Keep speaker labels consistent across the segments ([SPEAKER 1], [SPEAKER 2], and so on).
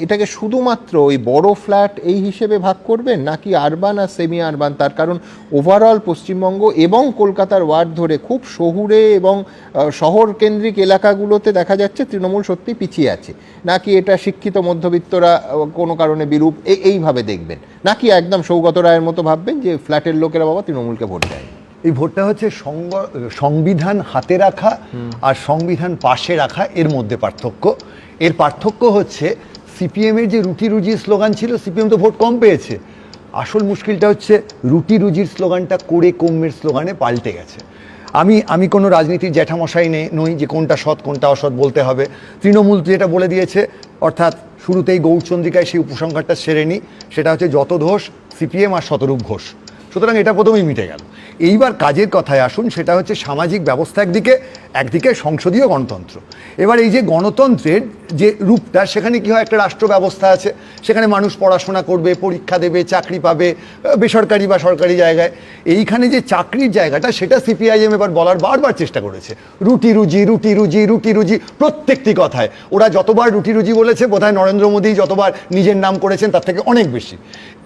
[SPEAKER 1] এটাকে শুধুমাত্র ওই বড় ফ্ল্যাট এই হিসেবে ভাগ করবেন নাকি আরবান আর সেমি আরবান? তার কারণ ওভারঅল পশ্চিমবঙ্গ এবং কলকাতার ওয়ার্ড ধরে খুব শহুরে এবং শহর কেন্দ্রিক এলাকাগুলোতে দেখা যাচ্ছে তৃণমূল সত্যি পিছিয়ে আছে। নাকি এটা শিক্ষিত মধ্যবিত্তরা কোনো কারণে বিরূপ এইভাবে দেখবেন, নাকি একদম সৌগত রায়ের মতো ভাববেন যে ফ্ল্যাটের লোকেরা বাবা তৃণমূলকে ভোট দেয়?
[SPEAKER 2] এই ভোটটা হচ্ছে সংবিধান হাতে রাখা আর সংবিধান পাশে রাখা, এর মধ্যে পার্থক্য। এর পার্থক্য হচ্ছে সিপিএমের যে রুটি রুজি স্লোগান ছিল, সিপিএম তো ভোট কম পেয়েছে। আসল মুশকিলটা হচ্ছে রুটি রুজির স্লোগানটা করে কমের স্লোগানে পাল্টে গেছে। আমি কোনো রাজনীতির জ্যাঠামশাই নই যে কোনটা সৎ কোনটা অসৎ বলতে হবে। তৃণমূল যেটা বলে দিয়েছে, অর্থাৎ শুরুতেই গৌরচন্দ্রিকায় সেই উপসংহারটা সেরে নিই, সেটা হচ্ছে যত দোষ সিপিএম আর শতরূপ ঘোষ। সুতরাং এটা প্রথমেই মিটে গেল। এইবার কাজের কথায় আসুন, সেটা হচ্ছে সামাজিক ব্যবস্থা একদিকে সংসদীয় গণতন্ত্র। এবার এই যে গণতন্ত্রের যে রূপটা, সেখানে কি হয়, একটা রাষ্ট্র ব্যবস্থা আছে, সেখানে মানুষ পড়াশোনা করবে, পরীক্ষা দেবে, চাকরি পাবে, বেসরকারি বা সরকারি জায়গায়। এইখানে যে চাকরির জায়গাটা, সেটা সিপিআইএম এবার বারবার চেষ্টা করেছে। রুটি রুজি রুটি রুজি রুটি রুজি, প্রত্যেকটি কথায় ওরা যতবার রুটি রুজি বলেছে, বোধহয় নরেন্দ্র মোদী যতবার নিজের নাম করেছেন তার থেকে অনেক বেশি।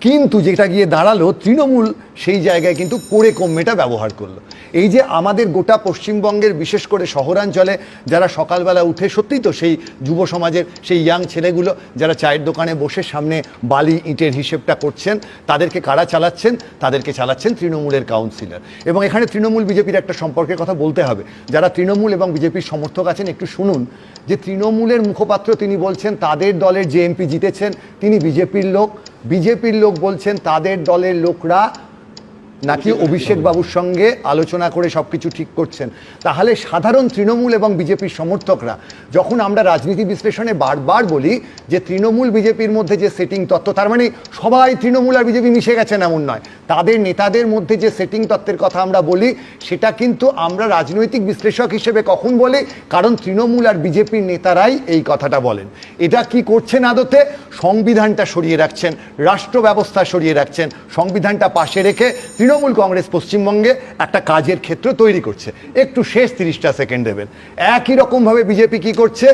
[SPEAKER 2] কিন্তু যেটা গিয়ে দাঁড়ালো, তৃণমূল সেই জায়গায় কিন্তু করে কমেটা ব্যবহার করলো। এই যে আমাদের গোটা পশ্চিমবঙ্গের বিশেষ করে শহরাঞ্চলে যারা সকালবেলা উঠে, সত্যিই তো সেই যুব সমাজের সেই ইয়াং ছেলেগুলো যারা চায়ের দোকানে বসে সামনে বালি ইটের হিসেবটা করছেন, তাদেরকে কারা চালাচ্ছেন? তাদেরকে চালাচ্ছেন তৃণমূলের কাউন্সিলর। এবং এখানে তৃণমূল বিজেপির একটা সম্পর্কের কথা বলতে হবে। যারা তৃণমূল এবং বিজেপির সমর্থক আছেন, একটু শুনুন যে তৃণমূলের মুখপাত্র তিনি বলছেন তাদের দলের যে এমপি জিতেছেন তিনি বিজেপির লোক। বিজেপির লোক বলছেন তাদের দলের লোকরা নাকি অভিষেক বাবুর সঙ্গে আলোচনা করে সবকিছু ঠিক করছেন। তাহলে সাধারণ তৃণমূল এবং বিজেপির সমর্থকরা, যখন আমরা রাজনীতি বিশ্লেষণে বারবার বলি যে তৃণমূল বিজেপির মধ্যে যে সেটিং তত্ত্ব, তার মানে সবাই তৃণমূল আর বিজেপি মিশে গেছেন এমন নয়। তাদের নেতাদের মধ্যে যে সেটিং তত্ত্বের কথা আমরা বলি, সেটা কিন্তু আমরা রাজনৈতিক বিশ্লেষক হিসেবে কখন বলি? কারণ তৃণমূল আর বিজেপির নেতারাই এই কথাটা বলেন। এটা কি করছেন আদতে? সংবিধানটা সরিয়ে রাখছেন, রাষ্ট্র ব্যবস্থা সরিয়ে রাখছেন, সংবিধানটা পাশে রেখে তৃণমূল কংগ্রেস পশ্চিমবঙ্গে একটা কাজের ক্ষেত্র তৈরি করছে। একটু শেষ 30টা সেকেন্ড দেবেন। একই রকমভাবে বিজেপি কি করছে?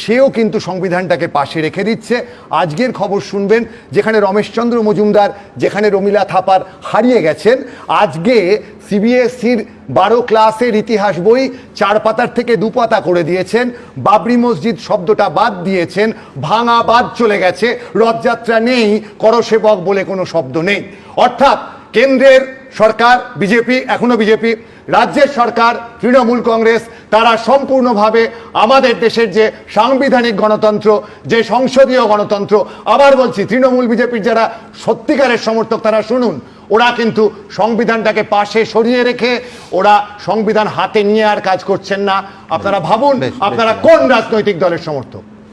[SPEAKER 2] সেও কিন্তু সংবিধানটাকে পাশে রেখে দিচ্ছে। আজকের খবর শুনবেন, যেখানে রমেশচন্দ্র মজুমদার, যেখানে রমিলা থাপার হারিয়ে গেছেন, আজকে সিবিএসসির 12 ক্লাসের ইতিহাস বই 4 পাতার থেকে 2 পাতা করে দিয়েছেন। বাবরি মসজিদ শব্দটা বাদ দিয়েছেন, ভাঙা বাদ চলে গেছে, রথযাত্রা নেই, করসেবক বলে কোনো শব্দ নেই। অর্থাৎ কেন্দ্রের সরকার বিজেপি, এখনো বিজেপি, রাজ্যের সরকার তৃণমূল কংগ্রেস, তারা সম্পূর্ণভাবে আমাদের দেশের যে সাংবিধানিক গণতন্ত্র, যে সংসদীয় গণতন্ত্র, আবার বলছি তৃণমূল বিজেপির যারা সত্যিকারের সমর্থক তারা শুনুন, ওরা কিন্তু সংবিধানটাকে পাশে সরিয়ে রেখে ওরা সংবিধান হাতে নিয়ে আর কাজ করছেন না। আপনারা ভাবুন আপনারা কোন রাজনৈতিক দলের সমর্থক।